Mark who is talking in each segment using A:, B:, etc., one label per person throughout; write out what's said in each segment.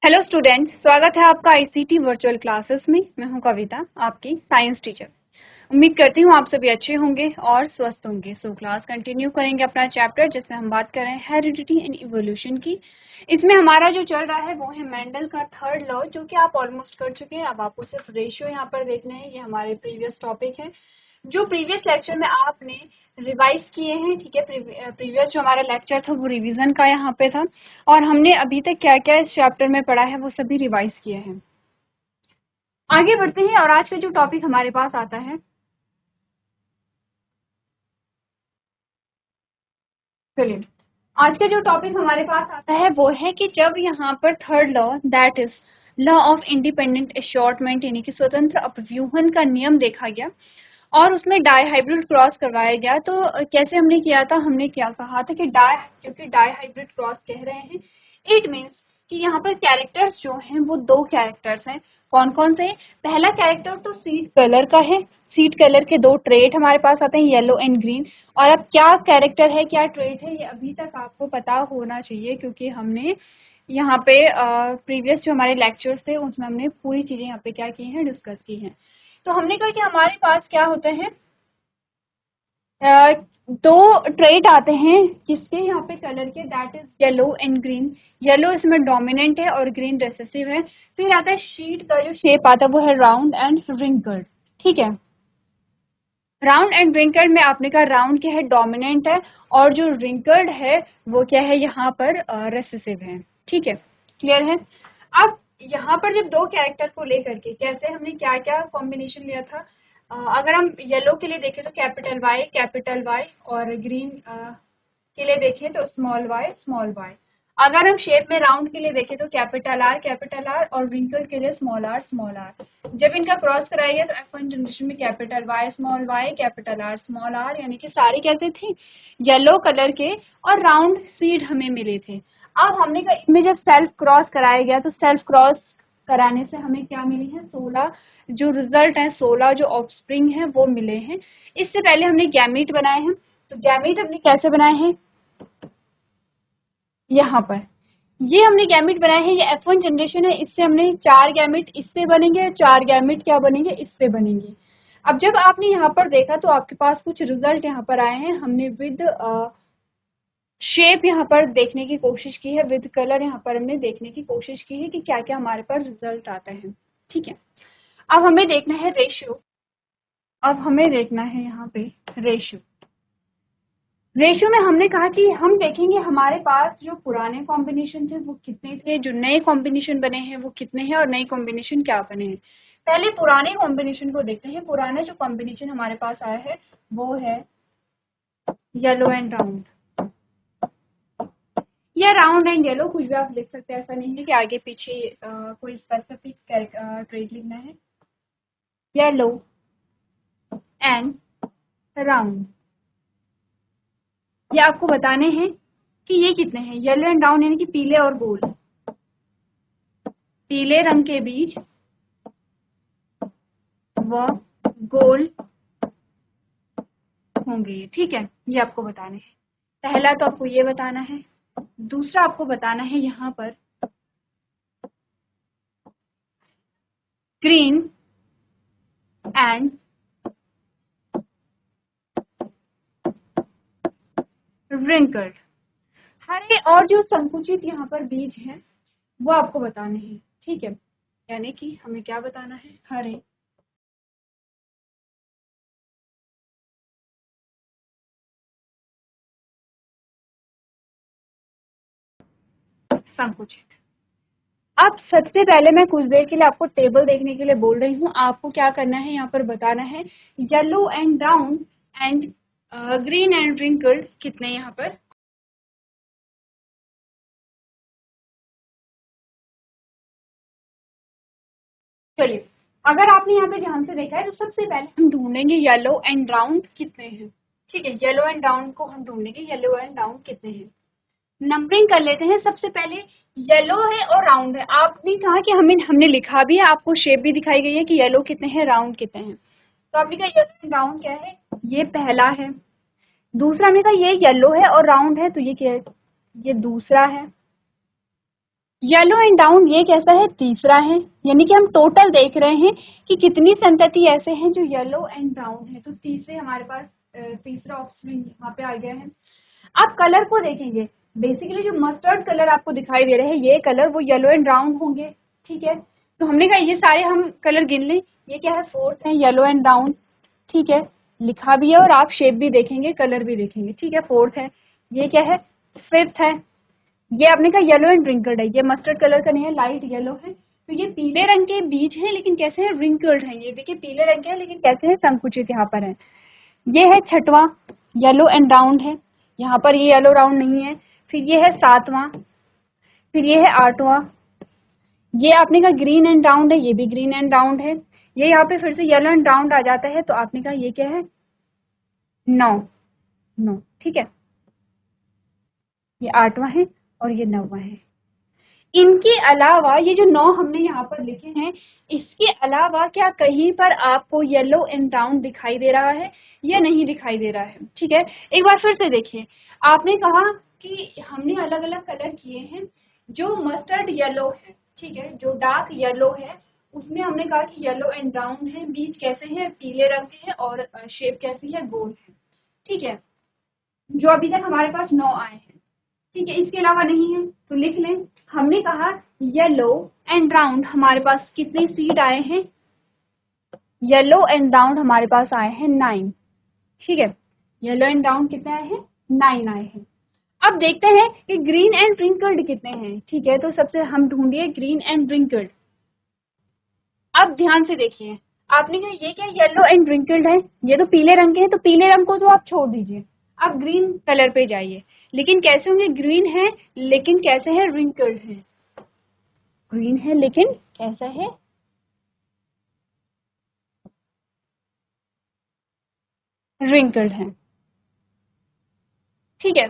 A: Hello student, स्वागत है आपका आईसीटी वर्चुअल क्लासेस में। मैं हूं कविता, आपकी साइंस टीचर। उम्मीद करती हूं आप सभी अच्छे होंगे और स्वस्थ होंगे। सो क्लास कंटिन्यू करेंगे अपना चैप्टर जिसमें हम बात कर रहे हैं हेरिडिटी एंड इवोल्यूशन की। इसमें हमारा जो चल रहा है वो है मेंडल का थर्ड लॉ, जो कि आप ऑलमोस्ट कर चुके हैं। अब आपको सिर्फ रेशियो यहाँ पर देखना है। ये हमारे प्रीवियस टॉपिक है जो प्रीवियस लेक्चर में आपने रिवाइज किए हैं। ठीक है, प्रीवियस जो हमारा लेक्चर था वो रिवीजन का यहाँ पे था और हमने अभी तक क्या क्या इस चैप्टर में पढ़ा है वो सभी रिवाइज किए हैं। आगे बढ़ते हैं और आज का जो टॉपिक हमारे पास आता है, चलिए आज का जो टॉपिक हमारे पास आता है वो है कि जब यहाँ पर third law, that is law of independent assortment यानी कि स्वतंत्र अपव्यूहन का नियम देखा गया और उसमें डाईहाइब्रिड क्रॉस करवाया गया। तो कैसे हमने किया था, हमने क्या कहा था कि क्योंकि डाईहाइब्रिड क्रॉस कह रहे हैं, इट मीन्स कि यहाँ पर कैरेक्टर्स जो हैं वो दो कैरेक्टर्स हैं। कौन कौन से? पहला कैरेक्टर तो सीड कलर का है। सीड कलर के दो ट्रेट हमारे पास आते हैं, येलो एंड ग्रीन। और अब क्या कैरेक्टर है, क्या ट्रेट है, ये अभी तक आपको पता होना चाहिए क्योंकि हमने यहाँ पे प्रीवियस जो हमारे लेक्चर्स थे उसमें हमने पूरी चीजें यहाँ पे क्या की हैं, डिस्कस की हैं। तो हमने कहा कि हमारे पास क्या होते हैं, दो ट्रेट आते हैं किसके, यहाँ पे कलर के, that is yellow and green. Yellow इसमें डोमिनेंट है और ग्रीन रिसेसिव है। फिर आता है शीट का जो शेप आता है वो है राउंड एंड रिंकल्ड। ठीक है, राउंड एंड रिंकल्ड में आपने कहा राउंड क्या है, डोमिनेंट है, और जो रिंकल्ड है वो क्या है, यहाँ पर रिसेसिव है। ठीक है, क्लियर है। अब यहाँ पर जब दो कैरेक्टर को लेकर के कैसे हमने क्या क्या कॉम्बिनेशन लिया था, अगर हम येलो के लिए देखें तो कैपिटल वाई, और ग्रीन के लिए देखें तो स्मॉल वाई। अगर हम शेप में राउंड के लिए देखें तो कैपिटल आर, और रिंकल के लिए स्मॉल आर। जब इनका क्रॉस कराएंगे तो F1 जनरेशन में capital Y, capital small R, यानी कि सारी कैसे थी, येलो कलर के, और राउंड सीड हमें मिले थे। अब हमने कहा इनमें जब सेल्फ क्रॉस कराया गया तो सेल्फ क्रॉस कराने से हमें क्या मिली है, 16 जो रिजल्ट है, 16 जो ऑफस्प्रिंग है वो मिले हैं। इससे पहले हमने गैमीट बनाए हैं। तो गैमीट हमने कैसे बनाए हैं, यहाँ पर ये हमने गैमिट बनाए हैं, ये F1 जनरेशन है, इससे हमने 4 गैमिट इससे बनेंगे, 4 गैमिट क्या बनेंगे, इससे बनेंगे। अब जब आपने यहाँ पर देखा तो आपके पास कुछ रिजल्ट यहाँ पर आए हैं। हमने विद शेप यहाँ पर देखने की कोशिश की है, विद कलर यहाँ पर हमने देखने की कोशिश की है कि क्या क्या हमारे पास रिजल्ट आता है। ठीक है, अब हमें देखना है रेशियो। अब हमें देखना है यहाँ पे रेशियो। रेशियो में हमने कहा कि हम देखेंगे हमारे पास जो पुराने कॉम्बिनेशन थे वो कितने थे, जो नए कॉम्बिनेशन बने हैं वो कितने हैं, और नए कॉम्बिनेशन क्या बने हैं। पहले पुराने कॉम्बिनेशन को देखते हैं। पुराना जो कॉम्बिनेशन हमारे पास आया है वो है येलो एंड राउंड, या राउंड एंड येलो, कुछ भी आप लिख सकते हैं। ऐसा नहीं है कि आगे पीछे कोई स्पेसिफिक ट्रेड लिखना है। येलो एंड राउंड, ये आपको बताने हैं कि ये कितने हैं। येलो एंड राउंड यानी कि पीले और गोल, पीले रंग के बीज व गोल होंगे। ठीक है, ये आपको बताने हैं। पहला तो आपको ये बताना है, दूसरा आपको बताना है यहाँ पर ग्रीन एंड रिंकल्ड, हरे और जो संकुचित यहाँ पर बीज हैं वो आपको बताने हैं। ठीक है, यानी कि हमें क्या बताना है, हरे संकुचित। अब सबसे पहले मैं कुछ देर के लिए आपको टेबल देखने के लिए बोल रही हूँ। आपको क्या करना है, यहाँ पर बताना है yellow and brown and green and wrinkled कितने यहाँ पर। चलिए, अगर आपने यहाँ पे ध्यान से देखा है तो सबसे पहले हम ढूंढेंगे येलो एंड राउंड कितने हैं। ठीक है, येलो एंड राउंड को हम ढूंढेंगे, येलो एंड राउंड कितने हैं। नंबरिंग कर लेते हैं। सबसे पहले येलो है और राउंड है। आपने कहा कि हमने लिखा भी है, आपको शेप भी दिखाई गई है कि येलो कितने हैं, राउंड कितने हैं। तो आपने कहा येलो एंड राउंड क्या है, ये पहला है। दूसरा हमने कहा ये येलो है और राउंड है, तो ये क्या है, ये दूसरा है। येलो एंड ब्राउन ये कैसा है, तीसरा है, यानी कि हम टोटल देख रहे हैं कि कितनी संतति ऐसे हैं जो येलो एंड ब्राउन है, तो तीसरे हमारे पास तीसरा ऑप्शन यहाँ पे आ गया है। आप कलर को देखेंगे, बेसिकली जो मस्टर्ड कलर आपको दिखाई दे रहे हैं ये कलर वो येलो एंड ब्राउन होंगे, ठीक है। तो हमने कहा ये सारे हम कलर गिन लें, ये क्या है, फोर्थ है येलो एंड ब्राउन, ठीक है, लिखा भी है और आप शेप भी देखेंगे कलर भी देखेंगे, ठीक है, फोर्थ है। ये क्या है, फिफ्थ है, ये आपने कहा येलो एंड रिंकल्ड है, ये मस्टर्ड कलर का नहीं है, लाइट येलो है, तो ये पीले रंग के बीज हैं लेकिन कैसे हैं, रिंकल्ड हैं, ये देखिए पीले रंग के हैं लेकिन कैसे हैं, संकुचित यहाँ पर है। ये है छठवां, येलो एंड राउंड है, यहाँ पर ये येलो राउंड नहीं है। फिर ये है सातवां, फिर ये है आठवां, ये आपने कहा ग्रीन एंड राउंड है, ये भी ग्रीन एंड राउंड है। ये यहाँ पे फिर से येलो एंड राउंड आ जाता है, तो आपने कहा ये क्या है, नौ, नौ, ठीक है, ये आठवां है और ये नौवां है। इनके अलावा ये जो नौ हमने यहाँ पर लिखे हैं, इसके अलावा क्या कहीं पर आपको येलो एंड ब्राउन दिखाई दे रहा है या नहीं दिखाई दे रहा है, ठीक है। एक बार फिर से देखिए, आपने कहा कि हमने अलग अलग कलर किए हैं, जो मस्टर्ड येलो है, ठीक है, जो डार्क येलो है उसमें हमने कहा कि येलो एंड ब्राउन है, बीज कैसे हैं, पीले रंग के हैं और शेप कैसी है, गोल है, ठीक है, जो अभी तक हमारे पास 9 आए हैं, ठीक है। इसके अलावा नहीं है तो लिख लें, हमने कहा येलो एंड राउंड हमारे पास कितने सीड आए हैं, येलो एंड राउंड हमारे पास आए हैं 9, ठीक है, येलो एंड राउंड कितने आए हैं, 9 आए हैं। अब देखते हैं कि ग्रीन एंड रिंकल्ड कितने हैं, ठीक है, तो सबसे हम ढूंढिए ग्रीन एंड रिंकल्ड। अब ध्यान से देखिए, आपने कहा ये क्या येलो एंड रिंकल्ड है, ये तो पीले रंग के हैं, तो पीले रंग को तो आप छोड़ दीजिए, आप ग्रीन कलर पे जाइए, लेकिन कैसे होंगे, ग्रीन है लेकिन कैसे है, रिंकल्ड है, ग्रीन है लेकिन कैसा है, रिंकल्ड है, ठीक है।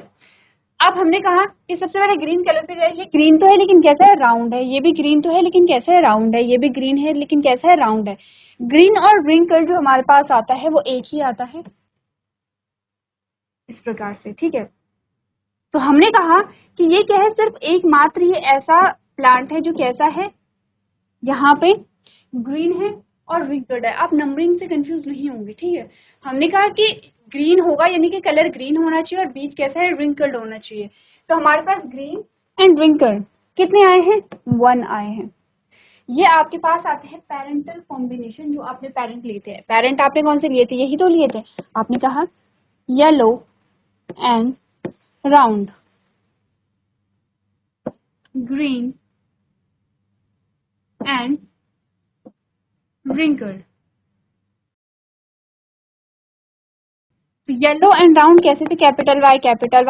A: अब हमने कहा कि सबसे पहले ग्रीन कलर पे जाइए, ग्रीन तो है लेकिन कैसा है, राउंड है, ये भी ग्रीन तो है लेकिन कैसा है, राउंड है, ये भी ग्रीन है लेकिन कैसा है, राउंड है। ग्रीन और रिंकल्ड जो हमारे पास आता है वो एक ही आता है, इस प्रकार से, ठीक है। तो हमने कहा कि ये क्या है, सिर्फ एकमात्र ये ऐसा प्लांट है जो कैसा है, यहाँ पे ग्रीन है और रिंकल्ड है, आप नंबरिंग से कंफ्यूज नहीं होंगे, ठीक है। हमने कहा कि ग्रीन होगा यानी कि कलर ग्रीन होना चाहिए और बीज कैसा है, रिंकल्ड होना चाहिए, तो हमारे पास ग्रीन एंड रिंकल्ड कितने आए हैं, 1 आए हैं। ये आपके पास आते हैं पेरेंटल कॉम्बिनेशन, जो आपने पेरेंट लिए थे, पेरेंट आपने कौन से लिए थे, यही तो लिए थे, आपने कहा yellow and round, green and wrinkled। Yellow and round कैसे थे, capital Y capital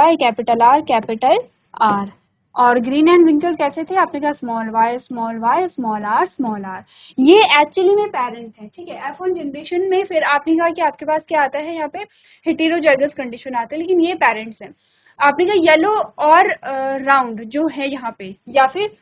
A: R capital R, और ग्रीन एंड रिंकल कैसे थे, आपने कहा स्मॉल वाई स्मॉल आर। ये एक्चुअली में पेरेंट है, ठीक है। F1 जनरेशन में फिर आपने कहा कि आपके पास क्या आता है, यहाँ पे हेटेरोजाइगस कंडीशन आता है, लेकिन ये पेरेंट्स है। आपने कहा येलो और राउंड जो है यहाँ पे, या फिर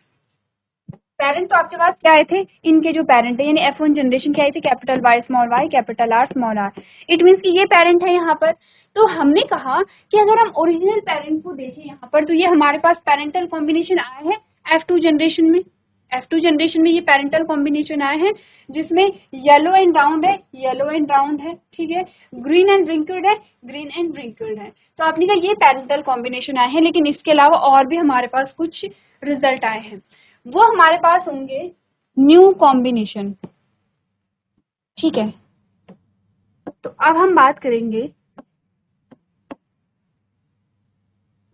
A: पेरेंट तो आपके पास क्या आए थे, इनके जो पेरेंट है यानी F1 जनरेशन क्या आई थी, capital Y capital R small R, it means कि ये पेरेंट है यहाँ पर। तो हमने कहा कि अगर हम ओरिजिनल पेरेंट को देखें यहाँ पर, तो ये हमारे पास पेरेंटल कॉम्बिनेशन आया है F2 जनरेशन में, F2 जनरेशन में ये पेरेंटल कॉम्बिनेशन आए हैं जिसमें येलो एंड राउंड है, येलो एंड राउंड है, ठीक है, ग्रीन एंड रिंकल्ड है, ग्रीन एंड रिंकल्ड है। तो आपने कहा ये पेरेंटल कॉम्बिनेशन आए हैं, लेकिन इसके अलावा और भी हमारे पास कुछ रिजल्ट आए हैं, वो हमारे पास होंगे न्यू कॉम्बिनेशन, ठीक है। तो अब हम बात करेंगे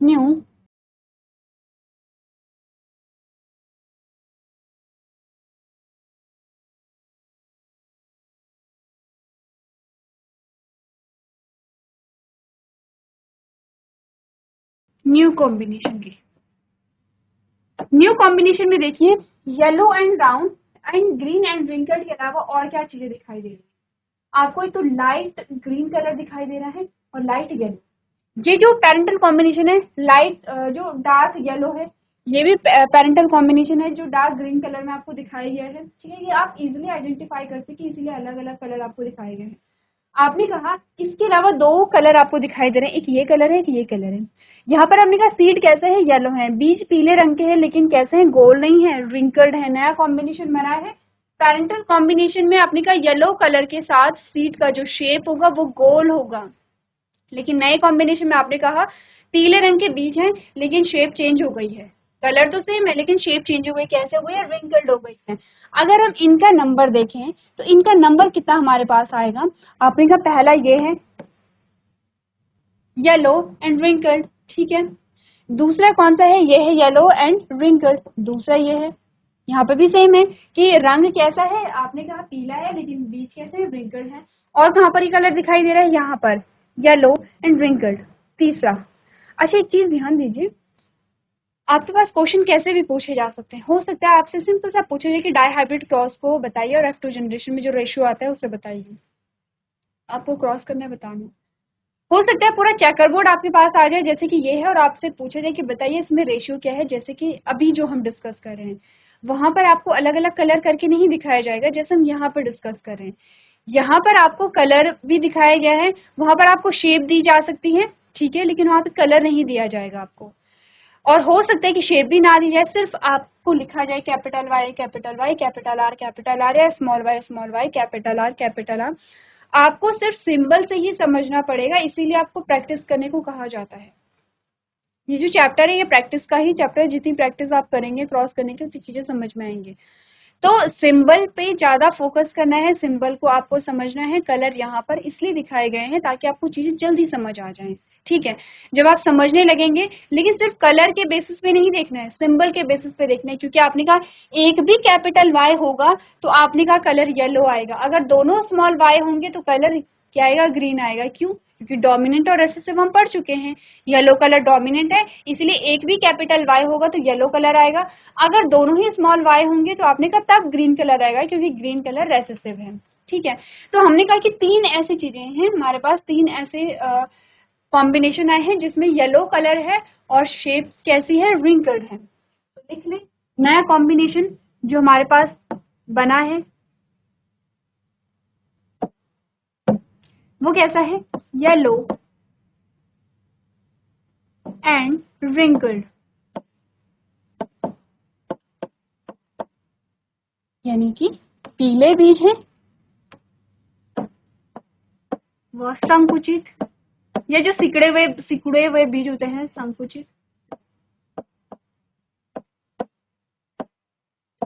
A: न्यू न्यू कॉम्बिनेशन की। न्यू कॉम्बिनेशन में देखिए yellow and round and green and wrinkled के अलावा और क्या चीजें दिखाई दे रही है आपको, एक तो लाइट ग्रीन कलर दिखाई दे रहा है और लाइट येलो, ये जो पेरेंटल कॉम्बिनेशन है, लाइट जो डार्क येलो है, ये भी पेरेंटल कॉम्बिनेशन है जो डार्क ग्रीन कलर में आपको दिखाई गया है, ठीक है। ये आप इजीली आइडेंटिफाई कर सके, इसीलिए अलग अलग कलर आपको दिखाए गए हैं। आपने कहा इसके अलावा दो कलर आपको दिखाई दे रहे हैं, एक ये कलर है, एक ये कलर है। यहाँ पर आपने कहा सीड कैसे है, येलो है, बीज पीले रंग के हैं लेकिन कैसे हैं, गोल नहीं है, रिंकल्ड है, नया कॉम्बिनेशन बना है। पैरेंटल कॉम्बिनेशन में आपने कहा येलो कलर के साथ सीड का जो शेप होगा वो गोल होगा, लेकिन नए कॉम्बिनेशन में आपने कहा पीले रंग के बीज हैं लेकिन शेप चेंज हो गई है, कलर तो सेम है लेकिन शेप चेंज हो गई, कैसे हो गई है, रिंकल्ड हो गई है। अगर हम इनका नंबर देखें तो इनका नंबर कितना हमारे पास आएगा, आपने कहा पहला ये है येलो एंड रिंकल्ड, ठीक है। दूसरा कौन सा है, ये है येलो एंड रिंकल्ड, दूसरा ये है। यहाँ पे भी सेम है कि रंग कैसा है, आपने कहा पीला है लेकिन बीज कैसे है, रिंकल्ड है। और कहाँ पर ये कलर दिखाई दे रहा है, यहाँ पर येलो एंड रिंकल्ड, तीसरा। अच्छा एक चीज ध्यान दीजिए, आपके पास क्वेश्चन कैसे भी पूछे जा सकते हैं, हो सकता है आपसे सिंपल सा पूछे जाए कि डाई हाइब्रिड क्रॉस को बताइए और F2 जनरेशन में जो रेशियो आता है उसे बताइए, आपको क्रॉस करना है, बताना। हो सकता है पूरा चेकरबोर्ड आपके पास आ जाए जैसे कि ये है और आपसे पूछा जाए कि बताइए इसमें रेशियो क्या है, जैसे कि अभी जो हम डिस्कस कर रहे हैं वहां पर आपको अलग अलग कलर करके नहीं दिखाया जाएगा जैसे हम यहाँ पर डिस्कस कर रहे हैं। यहाँ पर आपको कलर भी दिखाया गया है, वहां पर आपको शेप दी जा सकती है, ठीक है, लेकिन वहां पर कलर नहीं दिया जाएगा आपको। और हो सकता है कि शेप भी ना दी जाए, सिर्फ आपको लिखा जाए capital Y capital Y capital R या स्मॉल वाई कैपिटल आर। आपको सिर्फ सिंबल से ही समझना पड़ेगा, इसीलिए आपको प्रैक्टिस करने को कहा जाता है। ये जो चैप्टर है ये प्रैक्टिस का ही चैप्टर है, जितनी प्रैक्टिस आप करेंगे क्रॉस करने की उतनी चीजें समझ में आएंगी। तो सिंबल पे ज्यादा फोकस करना है, सिंबल को आपको समझना है, कलर यहाँ पर इसलिए दिखाए गए हैं ताकि आपको चीजें जल्दी समझ आ जाएं, ठीक है। जब आप समझने लगेंगे, लेकिन सिर्फ कलर के बेसिस पे नहीं देखना है, सिंबल के बेसिस पे देखना है, क्योंकि आपने कहा एक भी कैपिटल वाई होगा तो आपने कहा कलर येलो आएगा, अगर दोनों स्मॉल वाई होंगे तो कलर क्या आएगा, ग्रीन आएगा। क्यों, क्योंकि डोमिनेंट और रेसेसिव हम पढ़ चुके हैं, येलो कलर डोमिनेंट है इसलिए एक भी कैपिटल वाई होगा तो येलो कलर आएगा, अगर दोनों ही स्मॉल वाई होंगे तो आपने कहा तब ग्रीन कलर आएगा क्योंकि ग्रीन कलर रेसेसिव है, ठीक है। तो हमने कहा कि तीन ऐसी चीजें हैं हमारे पास, तीन ऐसे कॉम्बिनेशन आए हैं जिसमें येलो कलर है और शेप कैसी है, रिंकल्ड है। तो लिख लें नया कॉम्बिनेशन जो हमारे पास बना है वो कैसा है, येलो एंड रिंकल्ड, यानी कि पीले बीज हैं व संकुचित, या जो सिकुड़े हुए बीज होते हैं संकुचित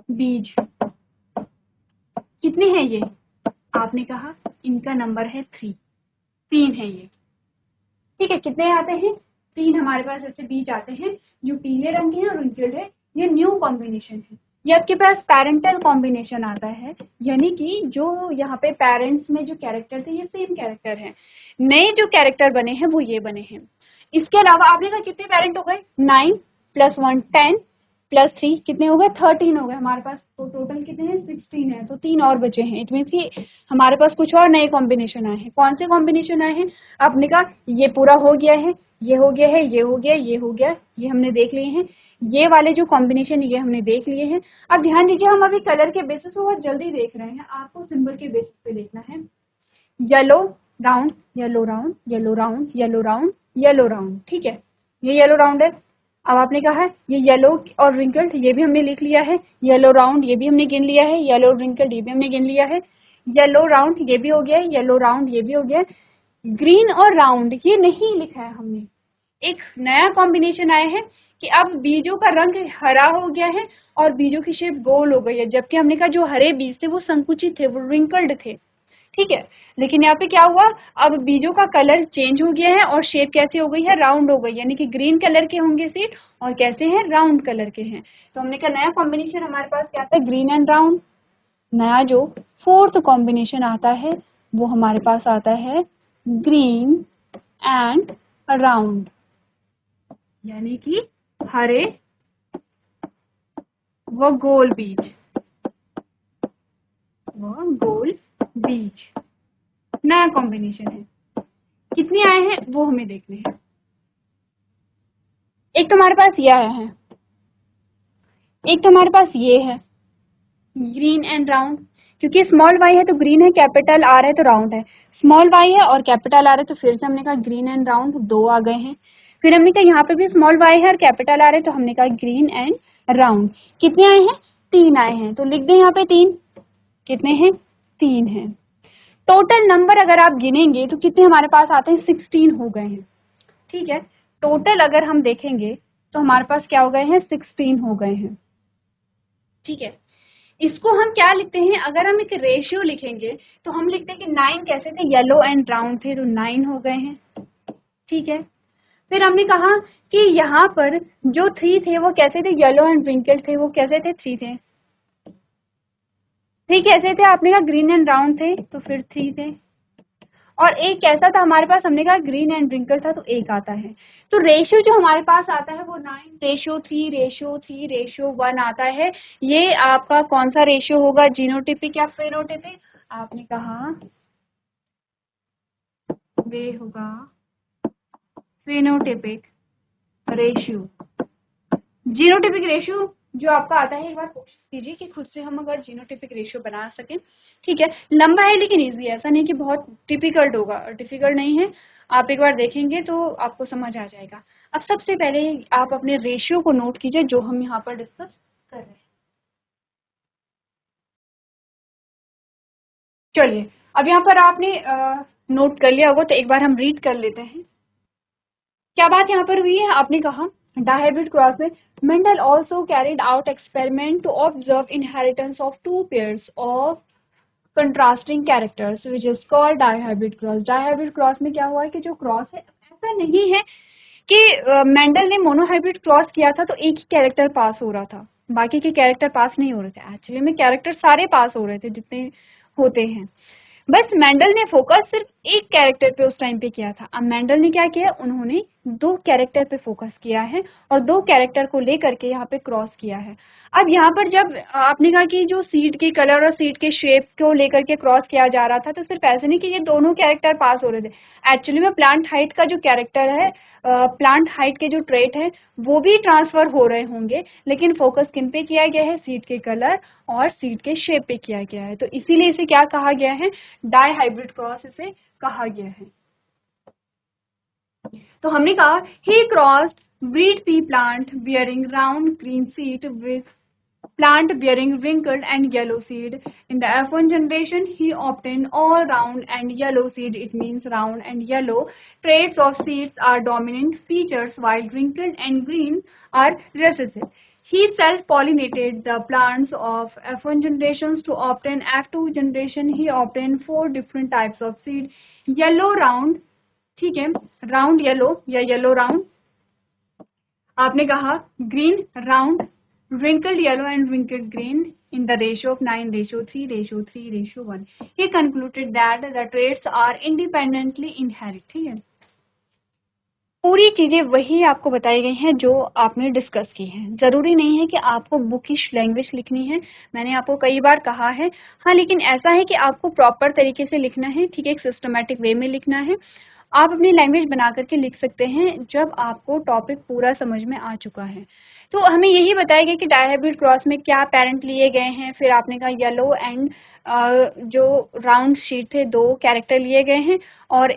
A: बीज। कितने हैं ये, आपने कहा इनका नंबर है 3, 3 है ये, ठीक है। कितने आते हैं, 3 हमारे पास ऐसे बीज आते हैं जो पीले रंग के हैं और रिंकल्ड है, ये न्यू कॉम्बिनेशन है। ये आपके पास पैरेंटल कॉम्बिनेशन आता है, यानी कि जो यहाँ पे पेरेंट्स में जो कैरेक्टर थे ये सेम कैरेक्टर है, नए जो कैरेक्टर बने हैं वो ये बने हैं। इसके अलावा आपने कहा कितने पेरेंट हो गए, 9 + 1 10 + 3 कितने हो गए, 13 हो गए हमारे पास, तो टोटल कितने हैं, 16 है, तो 3 और बचे हैं। इट मीन्स कि हमारे पास कुछ और नए कॉम्बिनेशन आए हैं। कौन से कॉम्बिनेशन आए हैं, आपने कहा ये पूरा हो गया है, ये हो गया है, ये हो गया, ये हो गया, ये हमने देख लिए हैं, ये वाले जो कॉम्बिनेशन ये हमने देख लिए हैं। अब ध्यान दीजिए हम अभी कलर के बेसिस पे बहुत जल्दी देख रहे हैं, आपको सिंबल के बेसिस पे देखना है। Yellow round, yellow round, yellow round, yellow round, yellow round, ठीक है, ये येलो राउंड है। अब आपने कहा है ये येलो और रिंकल्ड, ये भी हमने लिख लिया है, येलो राउंड ये भी हमने गिन लिया है, येलो रिंकल्ड ये भी हमने गिन लिया है, येलो राउंड ये भी हो गया है, येलो राउंड ये भी हो गया है। ग्रीन और राउंड ये नहीं लिखा है हमने, एक नया कॉम्बिनेशन आया है कि अब बीजों का रंग हरा हो गया है और बीजों की शेप गोल हो गई है, जबकि हमने कहा जो हरे बीज थे वो संकुचित थे, वो रिंकल्ड थे, ठीक है। लेकिन यहाँ पे क्या हुआ, अब बीजों का कलर चेंज हो गया है और शेप कैसी हो गई है, राउंड हो गई, यानी कि ग्रीन कलर के होंगे सीड और कैसे हैं, राउंड कलर के हैं। तो हमने कहा नया कॉम्बिनेशन हमारे पास क्या था, ग्रीन एंड राउंड। नया जो फोर्थ कॉम्बिनेशन आता है वो हमारे पास आता है ग्रीन एंड राउंड, यानी कि हरे व गोल बीज, नया कॉम्बिनेशन है। कितने आए हैं वो हमें देखने हैं। एक तो हमारे पास ये आया है, एक तो हमारे पास ये है ग्रीन एंड राउंड, क्योंकि स्मॉल वाई है तो ग्रीन है, कैपिटल आर है तो राउंड है। स्मॉल वाई है और कैपिटल आर है तो फिर से हमने कहा ग्रीन एंड राउंड, दो आ गए हैं। फिर हमने कहा यहाँ पे भी स्मॉल वाई है और कैपिटल आर है तो हमने कहा ग्रीन एंड राउंड। कितने आए हैं? 3 आए हैं, तो लिख दें यहाँ पे 3। कितने हैं? 3 हैं। टोटल नंबर अगर आप गिनेंगे तो कितने हमारे पास आते हैं? 16 हो गए हैं। ठीक है, टोटल अगर हम देखेंगे तो हमारे पास क्या हो गए हैं? 16 हो गए हैं। ठीक है, इसको हम क्या लिखते हैं? अगर हम एक रेशियो लिखेंगे तो हम लिखते हैं कि 9 कैसे थे? येलो एंड राउंड थे तो 9 हो गए हैं। ठीक है, फिर हमने कहा कि यहाँ पर जो 3 थे वो कैसे थे? येलो एंड रिंकल्ड थे। वो कैसे थे? 3 थे। 3 कैसे थे? आपने कहा ग्रीन एंड राउंड थे तो फिर 3 थे। और एक कैसा था हमारे पास? हमने कहा ग्रीन एंड रिंकल था तो 1 आता है। तो रेशियो जो हमारे पास आता है वो 9:3:3:1 आता है। ये आपका कौन सा रेशियो होगा? जीनोटिपिक या फेनोटिपिक? आपने कहा वे होगा फेनोटिपिक रेशियो। जीनोटिपिक रेशियो जो आपका आता है, एक बार कोशिश कीजिए कि खुद से हम अगर जीनोटिपिक रेशियो बना सकें। ठीक है, लंबा है लेकिन इजी है, ऐसा नहीं कि बहुत टिपिकल्ट होगा, डिफिकल्ट नहीं है। आप एक बार देखेंगे तो आपको समझ आ जाएगा। अब सबसे पहले आप अपने रेशियो को नोट कीजिए जो हम यहाँ पर डिस्कस कर रहे हैं। चलिए, अब यहाँ पर आपने नोट कर लिया होगा तो एक बार हम रीड कर लेते हैं। क्या बात यहाँ पर हुई है? आपने कहा डायहाइब्रिड क्रॉस में Mendel also carried out experiment to observe inheritance of 2 pairs of contrasting characters which is called dihybrid cross. Dihybrid cross में क्या हुआ है कि जो क्रॉस है, ऐसा नहीं है कि मेंडल ने मोनोहाइब्रिड क्रॉस किया था तो एक ही कैरेक्टर पास हो रहा था, बाकी के कैरेक्टर पास नहीं हो रहे थे। एक्चुअली में कैरेक्टर सारे पास हो रहे थे जितने होते हैं, बस मेंडल ने फोकस सिर्फ एक कैरेक्टर पे उस टाइम पे किया था। अब मेंडल ने क्या किया? उन्होंने 2 कैरेक्टर पे फोकस किया है और 2 कैरेक्टर को लेकर के यहाँ पे क्रॉस किया है। अब यहाँ पर जब आपने कहा कि जो सीड के कलर और सीड के शेप को लेकर के क्रॉस किया जा रहा था, तो सिर्फ ऐसे नहीं कि ये दोनों कैरेक्टर पास हो रहे थे। एक्चुअली में प्लांट हाइट का जो कैरेक्टर है, प्लांट हाइट के जो ट्रेट है वो भी ट्रांसफर हो रहे होंगे, लेकिन फोकस किन पे किया गया है? सीड के कलर और सीड के शेप पे किया गया है। तो इसीलिए इसे क्या कहा गया है? डायहाइब्रिड क्रॉस इसे कहा गया है। तो हमने कहा he crossed breed pea plant bearing round green seed with plant bearing wrinkled and yellow seed. In the F1 generation, he obtained all round and yellow seed. It means round and yellow traits of seeds are dominant features while wrinkled and green are recessive. He self-pollinated the plants of F1 generations to obtain F2 generation. He obtained 4 different types of seed. Yellow round, ठीक है, round yellow या yellow round. आपने कहा green round, wrinkled yellow and wrinkled green in the ratio of 9:3:3:1. He concluded that the traits are independently inherit. ठीक है, पूरी चीजें वही आपको बताई गई हैं जो आपने डिस्कस की हैं। जरूरी नहीं है कि आपको बुकिश लैंग्वेज लिखनी है, मैंने आपको कई बार कहा है। हाँ, लेकिन ऐसा है कि आपको प्रॉपर तरीके से लिखना है, ठीक है, एक सिस्टमेटिक वे में लिखना है। आप अपनी लैंग्वेज बना करके लिख सकते हैं जब आपको टॉपिक पूरा समझ में आ चुका है। तो हमें यही बताया गया कि डायहाइब्रिड क्रॉस में क्या पेरेंट लिए गए हैं। फिर आपने कहा येलो एंड जो राउंड शीट थे 2 कैरेक्टर लिए गए हैं, और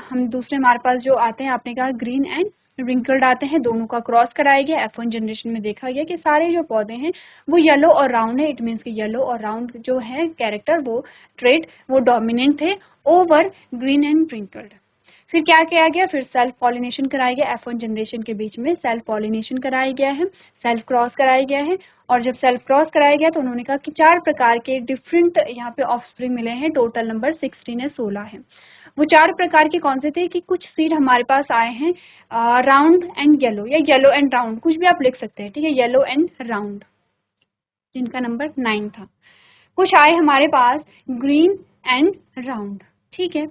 A: हम दूसरे हमारे पास जो आते हैं, आपने कहा ग्रीन एंड रिंकल्ड आते हैं, दोनों का क्रॉस कराया गया। F1 जनरेशन में देखा गया कि सारे जो पौधे हैं वो येलो और राउंड है। इट मीन्स कि येलो और राउंड जो है कैरेक्टर, वो ट्रेट, वो डोमिनेंट थे ओवर ग्रीन एंड रिंकल्ड। फिर क्या किया गया? फिर सेल्फ पॉलिनेशन कराया गया। F1 जनरेशन के बीच में सेल्फ पॉलिनेशन कराया गया है, सेल्फ क्रॉस कराया गया है। और जब सेल्फ क्रॉस कराया गया तो उन्होंने कहा कि 4 प्रकार के डिफरेंट यहाँ पे ऑफस्प्रिंग मिले हैं। टोटल नंबर 16 है, 16 है। वो 4 प्रकार के कौन से थे कि कुछ सीड हमारे पास आए हैं राउंड एंड येलो या येलो एंड राउंड, कुछ भी आप लिख सकते हैं, ठीक है, येलो एंड राउंड, जिनका नंबर 9 था। कुछ आए हमारे पास ग्रीन एंड राउंड, ठीक है,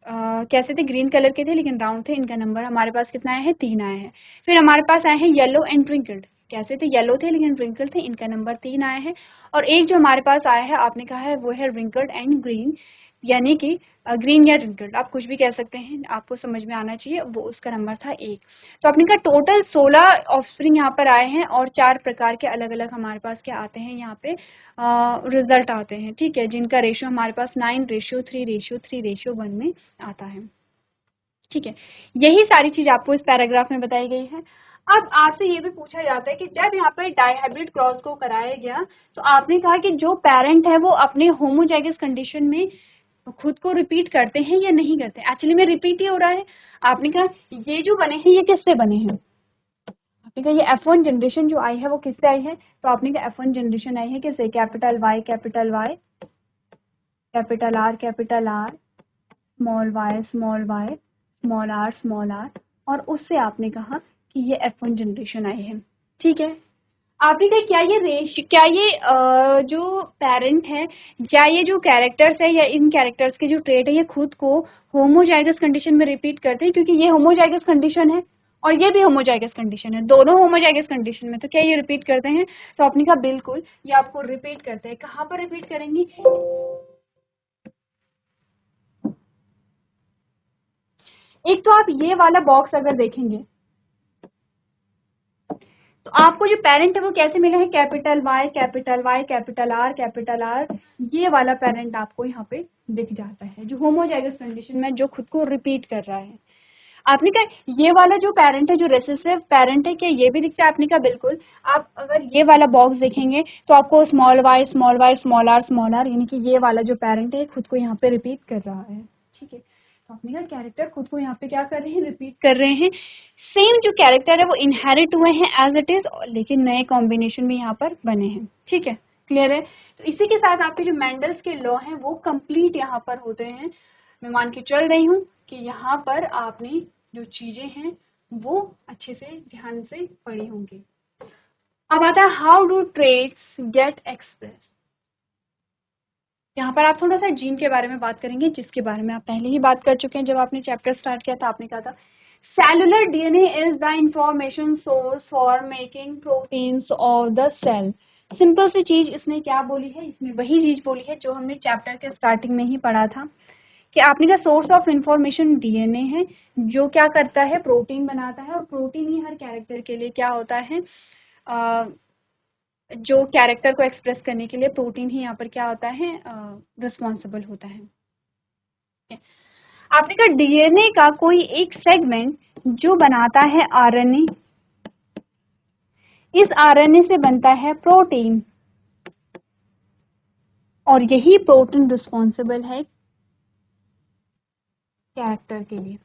A: कैसे थे? ग्रीन कलर के थे लेकिन राउंड थे, इनका नंबर हमारे पास कितना आया है? 3 आया है। फिर हमारे पास आए हैं येलो एंड रिंकल्ड, कैसे थे? येलो थे लेकिन रिंकल्ड थे, इनका नंबर 3 आया है। और एक जो हमारे पास आया है, आपने कहा है वो है रिंकल्ड एंड ग्रीन, यानी कि ग्रीन या रिंकल्ड, आप कुछ भी कह सकते हैं, आपको समझ में आना चाहिए, वो उसका नंबर था 1। तो आपने कहा टोटल 16 ऑफस्प्रिंग यहाँ पर आए हैं और 4 प्रकार के अलग अलग हमारे पास क्या आते हैं यहाँ पे रिजल्ट आते हैं, ठीक है, जिनका रेशियो हमारे पास 9:3:3:1 में आता है, ठीक है। यही सारी चीज आपको इस पैराग्राफ में बताई गई है। अब आपसे ये भी पूछा जाता है कि जब यहाँ पर डाइहाइब्रिड क्रॉस को कराया गया तो आपने कहा कि जो पेरेंट है वो अपने होमोजाइगस कंडीशन में खुद को रिपीट करते हैं या नहीं करते। एक्चुअली में रिपीट ही हो रहा है। आपने कहा ये जो बने हैं ये किससे बने हैं, आपने कहा ये F1 जनरेशन जो आई है वो किससे आई है, तो आपने कहा F1 जनरेशन आई है किससे, capital Y capital capital R small Y small R, और उससे आपने कहा कि ये F1 जनरेशन आई है, ठीक है। आपने कहा क्या ये जो पेरेंट है या ये जो कैरेक्टर्स है या इन कैरेक्टर्स के जो ट्रेट है ये खुद को होमोजाइगस कंडीशन में रिपीट करते हैं, क्योंकि ये होमोजाइगस कंडीशन है और ये भी होमोजाइगस कंडीशन है, दोनों होमोजाइगस कंडीशन में, तो क्या ये रिपीट करते हैं, तो आपने कहा बिल्कुल ये आपको रिपीट करते हैं। कहाँ पर रिपीट करेंगी, एक तो आप ये वाला बॉक्स अगर देखेंगे तो आपको जो पेरेंट है वो कैसे मिला है, कैपिटल वाई कैपिटल आर, ये वाला पेरेंट आपको यहाँ पे दिख जाता है जो होमोजाइगस कंडीशन में जो खुद को रिपीट कर रहा है। आपने कहा ये वाला जो पेरेंट है जो रेसेसिव पेरेंट है क्या ये भी दिखता है, आपने कहा बिल्कुल। आप अगर ये वाला बॉक्स देखेंगे तो आपको स्मॉल वाई स्मॉल आर यानी कि ये वाला जो पेरेंट है खुद को यहाँ पे रिपीट कर रहा है, ठीक है। तो आपने कहा कैरेक्टर खुद को यहाँ पे क्या कर रहे हैं, रिपीट कर रहे हैं। सेम जो कैरेक्टर है वो इनहेरिट हुए हैं एज इट इज, लेकिन नए कॉम्बिनेशन भी यहाँ पर बने हैं, ठीक है, क्लियर है। तो इसी के साथ आपके जो मेंडल्स के लॉ हैं वो कंप्लीट यहाँ पर होते हैं। मैं मान के चल रही हूँ कि यहाँ पर आपने जो चीजें हैं वो अच्छे से ध्यान से पढ़ी होंगी। अब आता है how do traits get express. यहाँ पर आप थोड़ा सा जीन के बारे में बात करेंगे, जिसके बारे में आप पहले ही बात कर चुके हैं जब आपने चैप्टर स्टार्ट किया था। आपने कहा था cellular DNA is the information source for making proteins of the cell. Simple सी चीज इसने क्या बोली है, इसमें वही चीज बोली है जो हमने चैप्टर के स्टार्टिंग में ही पढ़ा था कि आपने का सोर्स ऑफ इंफॉर्मेशन डीएनए है जो क्या करता है, प्रोटीन बनाता है, और प्रोटीन ही हर कैरेक्टर के लिए क्या होता है, जो कैरेक्टर को एक्सप्रेस करने के लिए प्रोटीन ही यहाँ पर क्या होता है, रिस्पॉन्सिबल होता है। आपने कहा डीएनए का कोई एक सेगमेंट जो बनाता है आरएनए, इस आरएनए से बनता है प्रोटीन, और यही प्रोटीन रिस्पॉन्सिबल है कैरेक्टर के लिए।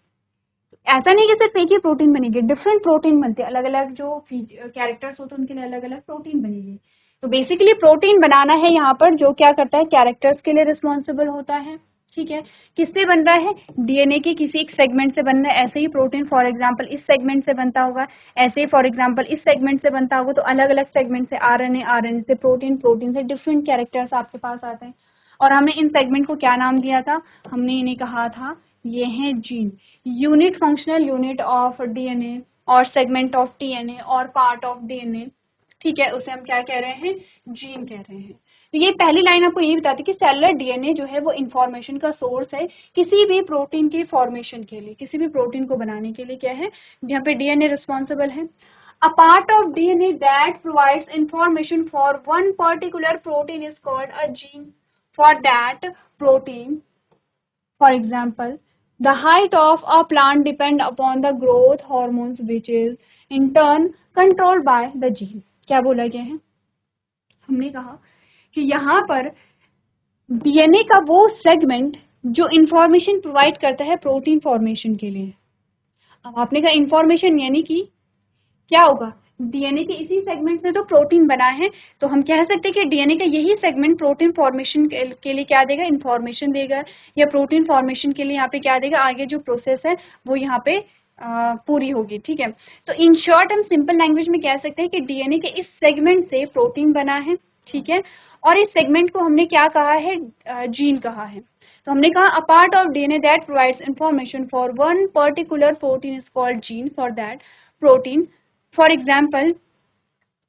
A: ऐसा नहीं कि सिर्फ एक ही प्रोटीन बनेगी, डिफरेंट प्रोटीन बनते हैं, अलग अलग जो कैरेक्टर्स होते हैं उनके लिए अलग अलग प्रोटीन बनेगी। तो बेसिकली प्रोटीन बनाना है यहाँ पर जो क्या करता है, कैरेक्टर्स के लिए रिस्पॉन्सिबल होता है, ठीक है। किससे बन रहा है, डीएनए के किसी एक सेगमेंट से बन रहा है। ऐसे ही प्रोटीन फॉर एग्जांपल इस सेगमेंट से बनता होगा, ऐसे ही फॉर एग्जांपल इस सेगमेंट से बनता होगा, तो अलग अलग सेगमेंट से आरएनए से प्रोटीन से डिफरेंट कैरेक्टर्स आपके पास आते हैं। और हमने इन सेगमेंट को क्या नाम दिया था, हमने इन्हें कहा था ये हैं gene, unit functional unit of DNA और सेगमेंट ऑफ टीएनए और पार्ट ऑफ डीएनए, ठीक है, उसे हम क्या कह रहे हैं, जीन कह रहे हैं। तो ये पहली लाइन आपको ये बताती है कि सेलुलर डीएनए जो है वो इंफॉर्मेशन का सोर्स है किसी भी प्रोटीन की फॉर्मेशन के लिए, किसी भी प्रोटीन को बनाने के लिए क्या है, यहाँ पे डीएनए रिस्पॉन्सिबल है। A part of DNA that provides information for one particular protein is called a gene for that protein. For example, the height of a plant depend upon the growth hormones which is in turn controlled by the gene. क्या बोला गया है, हमने कहा कि यहाँ पर DNA का वो सेगमेंट जो इंफॉर्मेशन प्रोवाइड करता है प्रोटीन फॉर्मेशन के लिए। अब आपने कहा इंफॉर्मेशन यानी कि क्या होगा, डीएनए के इसी सेगमेंट से तो प्रोटीन बना है, तो हम कह सकते हैं कि डीएनए का यही सेगमेंट प्रोटीन फॉर्मेशन के लिए क्या देगा, इंफॉर्मेशन देगा, या प्रोटीन फॉर्मेशन के लिए यहाँ पे क्या देगा, आगे जो प्रोसेस है वो यहाँ पे पूरी होगी, ठीक है। तो इन शॉर्ट हम सिंपल लैंग्वेज में कह सकते हैं कि डीएनए के इस सेगमेंट से प्रोटीन बना है, ठीक है, और इस सेगमेंट को हमने क्या कहा है, जीन कहा है। तो हमने कहा a part of DNA that provides information for one particular protein is called gene for that protein. For example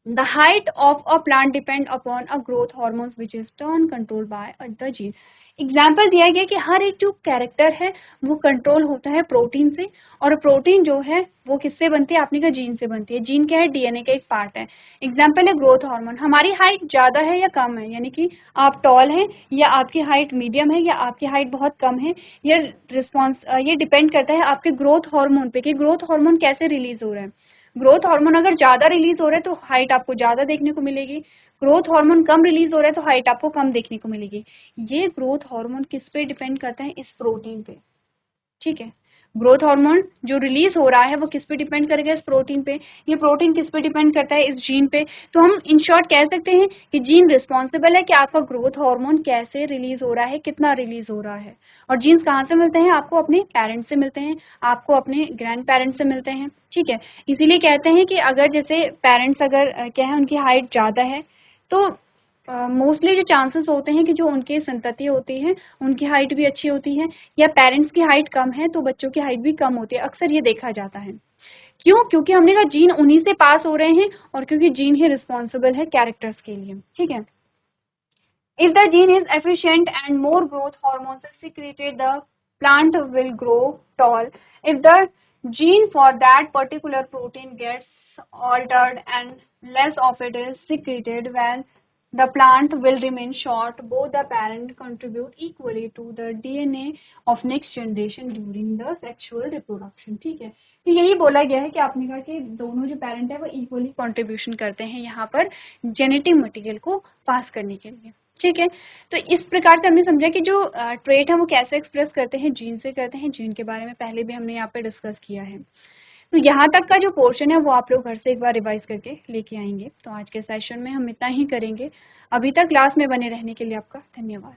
A: The height of a plant depend upon a growth hormones which is turn controlled by the gene. Example दिया गया कि हर एक जो character है वो control होता है protein से, और प्रोटीन जो है वो किससे बनती है, आपने कहा जीन से बनती है। जीन क्या है, डीएनए का एक पार्ट है। एग्जाम्पल है ग्रोथ हार्मोन। हमारी हाइट ज्यादा है या कम है, यानी कि आप टॉल हैं या आपकी हाइट मीडियम है या आपकी हाइट बहुत कम है, ये रिस्पॉन्स ये डिपेंड करता है आपके ग्रोथ हार्मोन पे कि ग्रोथ हार्मोन कैसे रिलीज हो रहा है। ग्रोथ हार्मोन अगर ज्यादा रिलीज हो रहा है तो हाइट आपको ज्यादा देखने को मिलेगी, ग्रोथ हार्मोन कम रिलीज हो रहा है तो हाइट आपको कम देखने को मिलेगी। ये ग्रोथ हार्मोन किस पे डिपेंड करता है, इस प्रोटीन पे। ठीक है, ग्रोथ हार्मोन जो रिलीज हो रहा है वो किस पे डिपेंड करेगा, इस प्रोटीन पे। ये प्रोटीन किस पे डिपेंड करता है, इस जीन पे। तो हम इन शॉर्ट कह सकते हैं कि जीन रिस्पॉन्सिबल है कि आपका ग्रोथ हार्मोन कैसे रिलीज हो रहा है, कितना रिलीज हो रहा है। और जीन्स कहाँ से मिलते हैं, आपको अपने पेरेंट्स से मिलते हैं, आपको अपने ग्रैंड पेरेंट्स से मिलते हैं। ठीक है, इसीलिए कहते हैं कि अगर जैसे पेरेंट्स अगर क्या है उनकी हाइट ज्यादा है तो मोस्टली जो चांसेस होते हैं कि जो उनके संतति होती है उनकी हाइट भी अच्छी होती है, या पेरेंट्स की हाइट कम है तो बच्चों की हाइट भी कम होती है, अक्सर ये देखा जाता है। क्यों, क्योंकि हमने कहा जीन उन्हीं से पास हो रहे हैं और क्योंकि जीन ही रिस्पॉन्सिबल है कैरेक्टर्स के लिए। ठीक है, if the gene is efficient and more growth hormones are secreted, the plant will grow tall. If the gene for that particular protein gets altered and less of it is secreted, well, the plant will remain short. Both the parent contribute equally to the DNA of next generation during the sexual reproduction. ठीक है, तो यही बोला गया है कि आपने कहा कि दोनों जो पेरेंट है वो इक्वली कंट्रीब्यूशन करते हैं यहाँ पर जेनेटिक मटेरियल को पास करने के लिए। ठीक है, तो इस प्रकार से हमने समझा कि जो ट्रेट है वो कैसे एक्सप्रेस करते हैं, जीन से करते हैं। जीन के बारे में पहले भी हमने यहाँ पे डिस्कस किया है। तो यहाँ तक का जो पोर्शन है वो आप लोग घर से एक बार रिवाइज करके लेके आएंगे। तो आज के सेशन में हम इतना ही करेंगे। अभी तक क्लास में बने रहने के लिए आपका धन्यवाद।